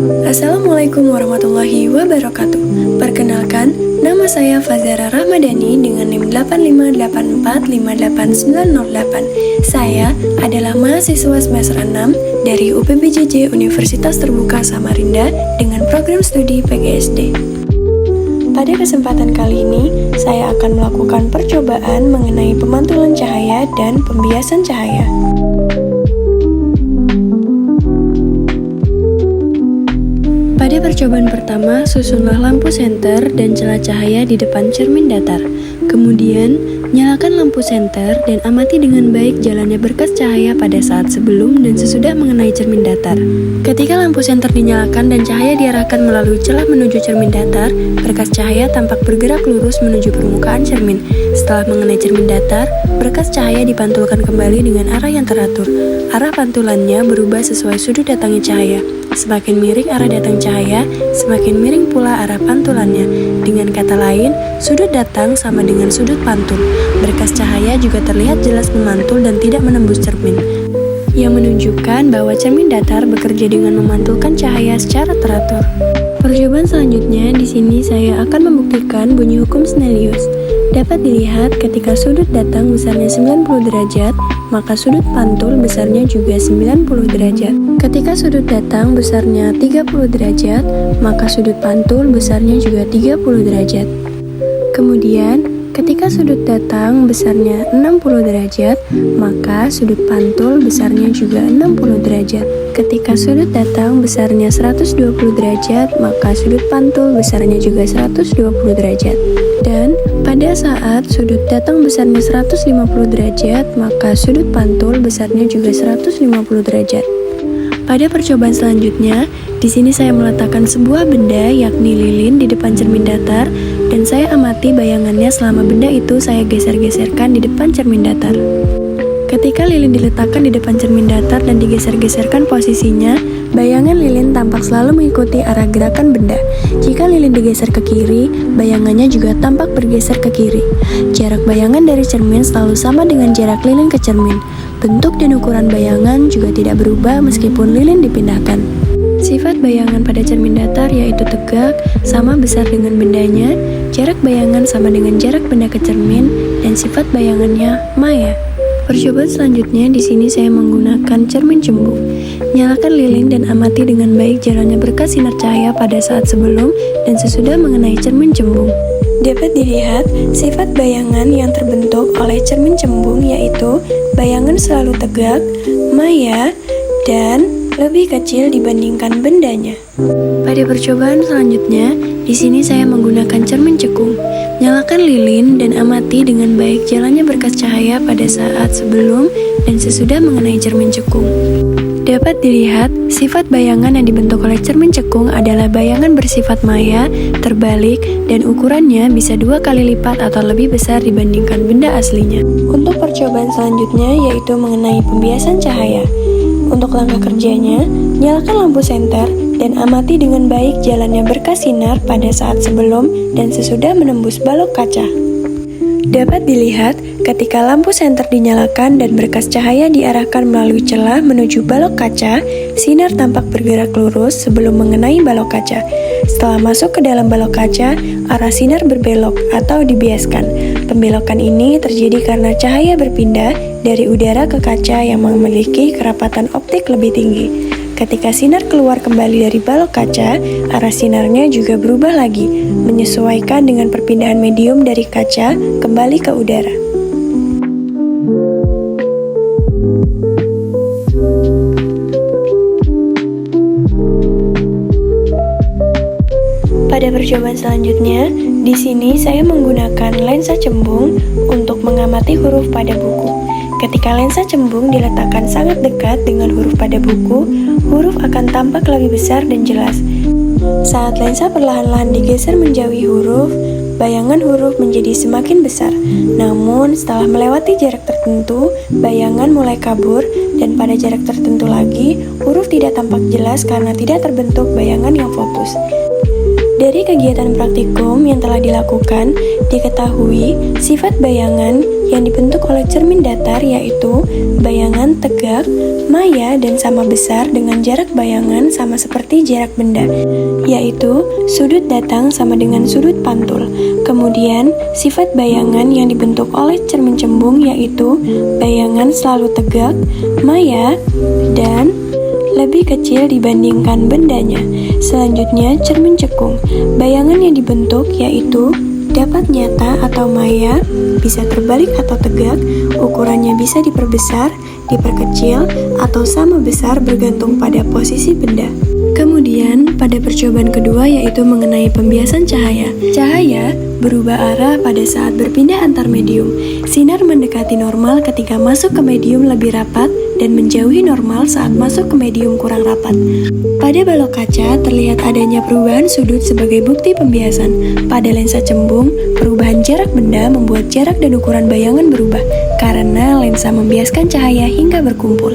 Assalamualaikum warahmatullahi wabarakatuh. Perkenalkan, nama saya Fazara Rahmadani dengan NIM 85845898. Saya adalah mahasiswa semester 6 dari UPBJJ Universitas Terbuka Samarinda dengan program studi PGSD. Pada kesempatan kali ini, saya akan melakukan percobaan mengenai pemantulan cahaya dan pembiasan cahaya. Pada percobaan pertama, susunlah lampu senter dan celah cahaya di depan cermin datar. Kemudian, nyalakan lampu senter dan amati dengan baik jalannya berkas cahaya pada saat sebelum dan sesudah mengenai cermin datar. Ketika lampu senter dinyalakan dan cahaya diarahkan melalui celah menuju cermin datar, berkas cahaya tampak bergerak lurus menuju permukaan cermin. Setelah mengenai cermin datar, berkas cahaya dipantulkan kembali dengan arah yang teratur. Arah pantulannya berubah sesuai sudut datangnya cahaya. Semakin miring arah datang cahaya, semakin miring pula arah pantulannya. Dengan kata lain, sudut datang sama dengan sudut pantul. Berkas cahaya juga terlihat jelas memantul dan tidak menembus cermin, yang menunjukkan bahwa cermin datar bekerja dengan memantulkan cahaya secara teratur. Percobaan selanjutnya, di sini saya akan membuktikan bunyi hukum Snellius. Dapat dilihat ketika sudut datang besarnya 90 derajat, maka sudut pantul besarnya juga 90 derajat. Ketika sudut datang besarnya 30 derajat, maka sudut pantul besarnya juga 30 derajat. Kemudian, ketika sudut datang besarnya 60 derajat, maka sudut pantul besarnya juga 60 derajat. Ketika sudut datang besarnya 120 derajat, maka sudut pantul besarnya juga 120 derajat. Dan pada saat sudut datang besarnya 150 derajat, maka sudut pantul besarnya juga 150 derajat. Pada percobaan selanjutnya, di sini saya meletakkan sebuah benda yakni lilin di depan cermin datar dan saya amati bayangannya selama benda itu saya geser-geserkan di depan cermin datar. Ketika lilin diletakkan di depan cermin datar dan digeser-geserkan posisinya, bayangan lilin tampak selalu mengikuti arah gerakan benda. Jika lilin digeser ke kiri, bayangannya juga tampak bergeser ke kiri. Jarak bayangan dari cermin selalu sama dengan jarak lilin ke cermin. Bentuk dan ukuran bayangan juga tidak berubah meskipun lilin dipindahkan. Sifat bayangan pada cermin datar yaitu tegak, sama besar dengan bendanya, jarak bayangan sama dengan jarak benda ke cermin, dan sifat bayangannya maya. Percobaan selanjutnya, di sini saya menggunakan cermin cembung. Nyalakan lilin dan amati dengan baik jalannya berkas sinar cahaya pada saat sebelum dan sesudah mengenai cermin cembung. Dapat dilihat sifat bayangan yang terbentuk oleh cermin cembung yaitu bayangan selalu tegak, maya, dan lebih kecil dibandingkan bendanya. Pada percobaan selanjutnya, di sini saya menggunakan cermin cekung. Nyalakan lilin dan amati dengan baik jalannya berkas cahaya pada saat sebelum dan sesudah mengenai cermin cekung. Dapat dilihat, sifat bayangan yang dibentuk oleh cermin cekung adalah bayangan bersifat maya, terbalik, dan ukurannya bisa 2 kali lipat atau lebih besar dibandingkan benda aslinya. Untuk percobaan selanjutnya yaitu mengenai pembiasan cahaya. Untuk langkah kerjanya, nyalakan lampu senter dan amati dengan baik jalannya berkas sinar pada saat sebelum dan sesudah menembus balok kaca. Dapat dilihat ketika lampu senter dinyalakan dan berkas cahaya diarahkan melalui celah menuju balok kaca, sinar tampak bergerak lurus sebelum mengenai balok kaca. Setelah masuk ke dalam balok kaca, arah sinar berbelok atau dibiaskan. Pembelokan ini terjadi karena cahaya berpindah dari udara ke kaca yang memiliki kerapatan optik lebih tinggi. Ketika sinar keluar kembali dari balok kaca, arah sinarnya juga berubah lagi, menyesuaikan dengan perpindahan medium dari kaca kembali ke udara. Pada percobaan selanjutnya, di sini saya menggunakan lensa cembung untuk mengamati huruf pada buku. Ketika lensa cembung diletakkan sangat dekat dengan huruf pada buku, huruf akan tampak lebih besar dan jelas. Saat lensa perlahan-lahan digeser menjauhi huruf, bayangan huruf menjadi semakin besar. Namun, setelah melewati jarak tertentu, bayangan mulai kabur, dan pada jarak tertentu lagi, huruf tidak tampak jelas karena tidak terbentuk bayangan yang fokus. Dari kegiatan praktikum yang telah dilakukan, diketahui sifat bayangan yang dibentuk oleh cermin datar yaitu bayangan tegak, maya, dan sama besar dengan jarak bayangan sama seperti jarak benda, yaitu sudut datang sama dengan sudut pantul. Kemudian, sifat bayangan yang dibentuk oleh cermin cembung yaitu bayangan selalu tegak, maya, dan lebih kecil dibandingkan bendanya. Selanjutnya, cermin cekung. Bayangan yang dibentuk yaitu dapat nyata atau maya, bisa terbalik atau tegak, ukurannya bisa diperbesar, diperkecil, atau sama besar bergantung pada posisi benda. Kemudian, pada percobaan kedua yaitu mengenai pembiasan cahaya. Cahaya berubah arah pada saat berpindah antar medium. Sinar mendekati normal ketika masuk ke medium lebih rapat dan menjauhi normal saat masuk ke medium kurang rapat. Pada balok kaca terlihat adanya perubahan sudut sebagai bukti pembiasan. Pada lensa cembung, perubahan jarak benda membuat jarak dan ukuran bayangan berubah karena lensa membiaskan cahaya hingga berkumpul.